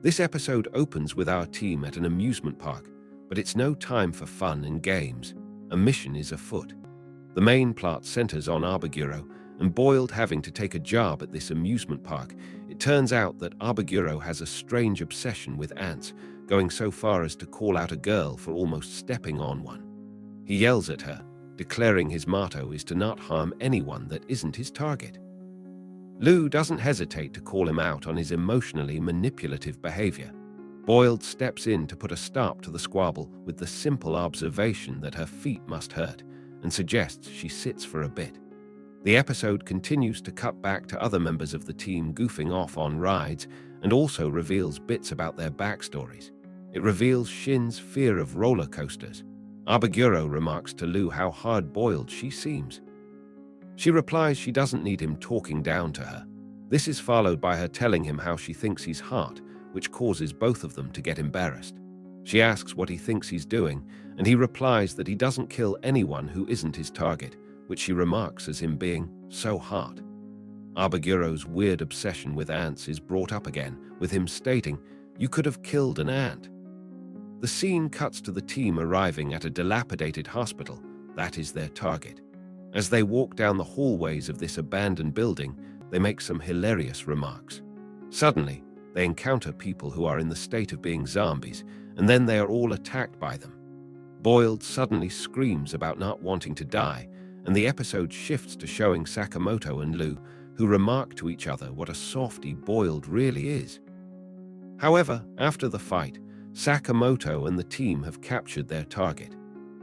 This episode opens with our team at an amusement park, but it's no time for fun and games. A mission is afoot. The main plot centers on Abaguro and Boiled having to take a job at this amusement park. It turns out that Abaguro has a strange obsession with ants, going so far as to call out a girl for almost stepping on one. He yells at her, declaring his motto is to not harm anyone that isn't his target. Lou doesn't hesitate to call him out on his emotionally manipulative behavior. Boiled steps in to put a stop to the squabble with the simple observation that her feet must hurt and suggests she sits for a bit. The episode continues to cut back to other members of the team goofing off on rides and also reveals bits about their backstories. It reveals Shin's fear of roller coasters. Abaguro remarks to Lou how hard-boiled she seems. She replies she doesn't need him talking down to her. This is followed by her telling him how she thinks he's hot, which causes both of them to get embarrassed. She asks what he thinks he's doing, and he replies that he doesn't kill anyone who isn't his target, which she remarks as him being so hot. Abaguro's weird obsession with ants is brought up again, with him stating, "You could have killed an ant." The scene cuts to the team arriving at a dilapidated hospital. That is their target. As they walk down the hallways of this abandoned building, they make some hilarious remarks. Suddenly, they encounter people who are in the state of being zombies, and then they are all attacked by them. Boiled suddenly screams about not wanting to die, and the episode shifts to showing Sakamoto and Lou, who remark to each other what a softy Boiled really is. However, after the fight, Sakamoto and the team have captured their target.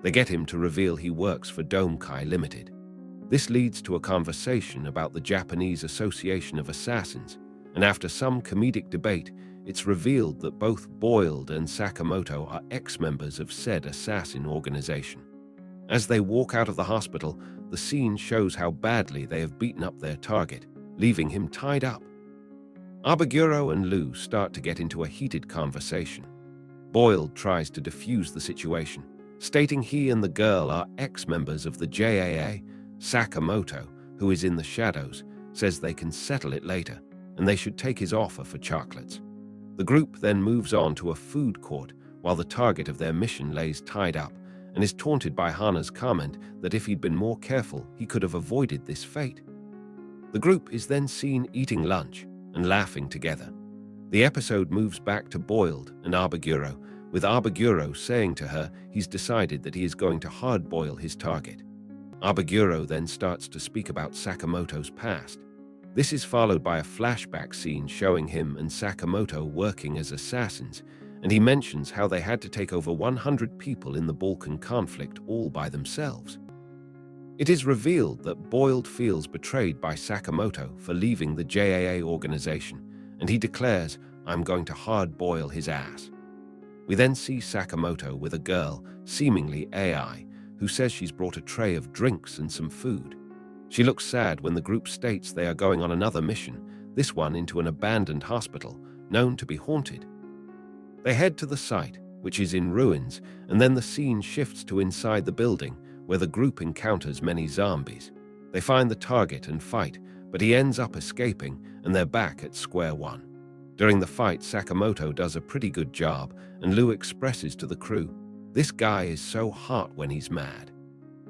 They get him to reveal he works for Domkai Limited. This leads to a conversation about the Japanese Association of Assassins, and after some comedic debate, it's revealed that both Boiled and Sakamoto are ex-members of said assassin organization. As they walk out of the hospital, the scene shows how badly they have beaten up their target, leaving him tied up. Abaguro and Lou start to get into a heated conversation. Boiled tries to defuse the situation, stating he and the girl are ex-members of the JAA. Sakamoto, who is in the shadows, says they can settle it later, and they should take his offer for chocolates. The group then moves on to a food court while the target of their mission lays tied up and is taunted by Hana's comment that if he'd been more careful, he could have avoided this fate. The group is then seen eating lunch and laughing together. The episode moves back to Boiled and Abaguro, with Abaguro saying to her he's decided that he is going to hard-boil his target. Abaguro then starts to speak about Sakamoto's past. This is followed by a flashback scene showing him and Sakamoto working as assassins, and he mentions how they had to take over 100 people in the Balkan conflict all by themselves. It is revealed that Boiled feels betrayed by Sakamoto for leaving the JAA organization, and he declares, "I'm going to hard-boil his ass." We then see Sakamoto with a girl, seemingly AI, who says she's brought a tray of drinks and some food. She looks sad when the group states they are going on another mission, this one into an abandoned hospital, known to be haunted. They head to the site, which is in ruins, and then the scene shifts to inside the building, where the group encounters many zombies. They find the target and fight, but he ends up escaping, and they're back at square one. During the fight, Sakamoto does a pretty good job, and Lou expresses to the crew, "This guy is so hot when he's mad."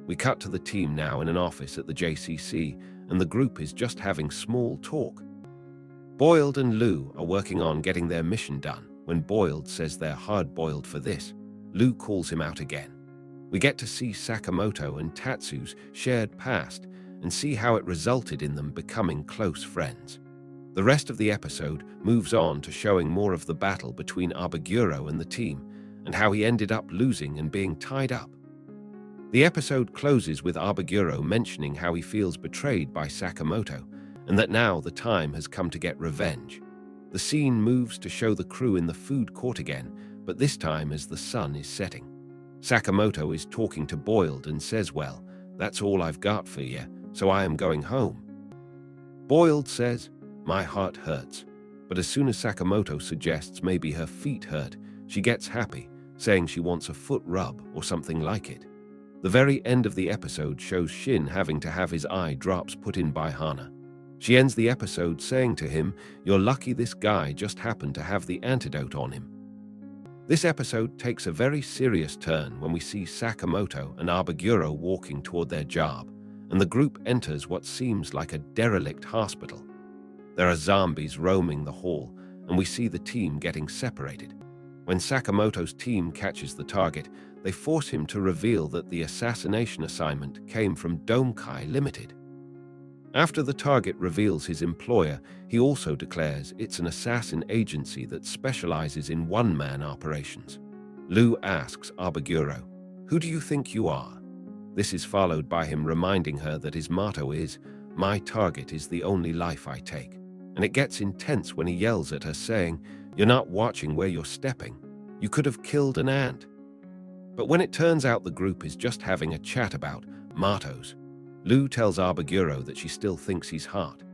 We cut to the team now in an office at the JCC, and the group is just having small talk. Boiled and Lou are working on getting their mission done. When Boiled says they're hard-boiled for this, Lou calls him out again. We get to see Sakamoto and Tatsu's shared past and see how it resulted in them becoming close friends. The rest of the episode moves on to showing more of the battle between Abaguro and the team, and how he ended up losing and being tied up. The episode closes with Abaguro mentioning how he feels betrayed by Sakamoto, and that now the time has come to get revenge. The scene moves to show the crew in the food court again, but this time as the sun is setting. Sakamoto is talking to Boiled and says, "Well, that's all I've got for you, so I am going home." Boiled says, "My heart hurts," but as soon as Sakamoto suggests maybe her feet hurt, she gets happy, saying she wants a foot rub or something like it. The very end of the episode shows Shin having to have his eye drops put in by Hana. She ends the episode saying to him, "You're lucky this guy just happened to have the antidote on him." This episode takes a very serious turn when we see Sakamoto and Abaguro walking toward their job, and the group enters what seems like a derelict hospital. There are zombies roaming the hall, and we see the team getting separated. When Sakamoto's team catches the target, they force him to reveal that the assassination assignment came from Domkai Limited. After the target reveals his employer, he also declares it's an assassin agency that specializes in one-man operations. Lu asks Abaguro, "Who do you think you are?" This is followed by him reminding her that his motto is, "My target is the only life I take." And it gets intense when he yells at her saying, "You're not watching where you're stepping. You could have killed an ant." But when it turns out the group is just having a chat about mottos, Lu tells Abaguro that she still thinks he's hot.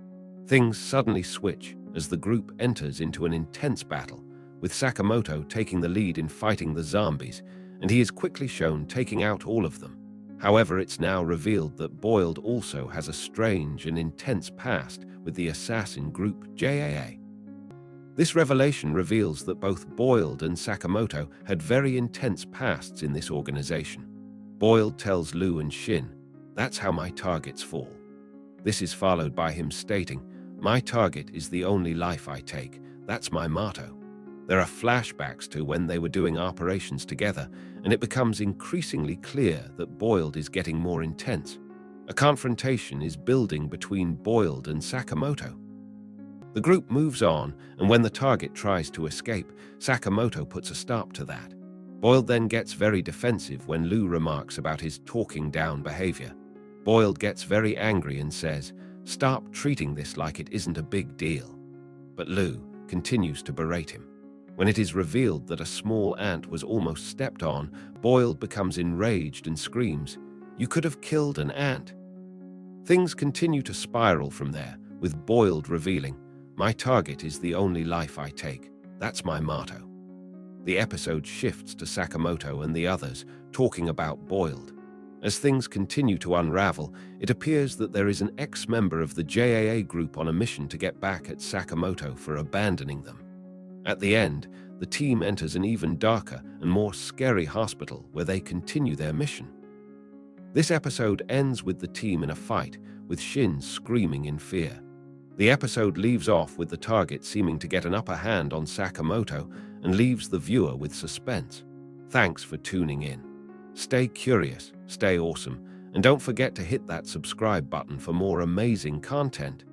Things suddenly switch as the group enters into an intense battle, with Sakamoto taking the lead in fighting the zombies, and he is quickly shown taking out all of them. However, it's now revealed that Boiled also has a strange and intense past with the assassin group JAA. This revelation reveals that both Boiled and Sakamoto had very intense pasts in this organization. Boiled tells Lu and Shin, "That's how my targets fall." This is followed by him stating, "My target is the only life I take. That's my motto." There are flashbacks to when they were doing operations together, and it becomes increasingly clear that Boiled is getting more intense. A confrontation is building between Boiled and Sakamoto. The group moves on, and when the target tries to escape, Sakamoto puts a stop to that. Boiled then gets very defensive when Lu remarks about his talking down behavior. Boiled gets very angry and says, "Stop treating this like it isn't a big deal." But Lu continues to berate him. When it is revealed that a small ant was almost stepped on, Boiled becomes enraged and screams, "You could have killed an ant." Things continue to spiral from there, with Boiled revealing, "My target is the only life I take. That's my motto." The episode shifts to Sakamoto and the others, talking about Boiled. As things continue to unravel, it appears that there is an ex-member of the JAA group on a mission to get back at Sakamoto for abandoning them. At the end, the team enters an even darker and more scary hospital where they continue their mission. This episode ends with the team in a fight, with Shin screaming in fear. The episode leaves off with the target seeming to get an upper hand on Sakamoto and leaves the viewer with suspense. Thanks for tuning in. Stay curious, stay awesome, and don't forget to hit that subscribe button for more amazing content.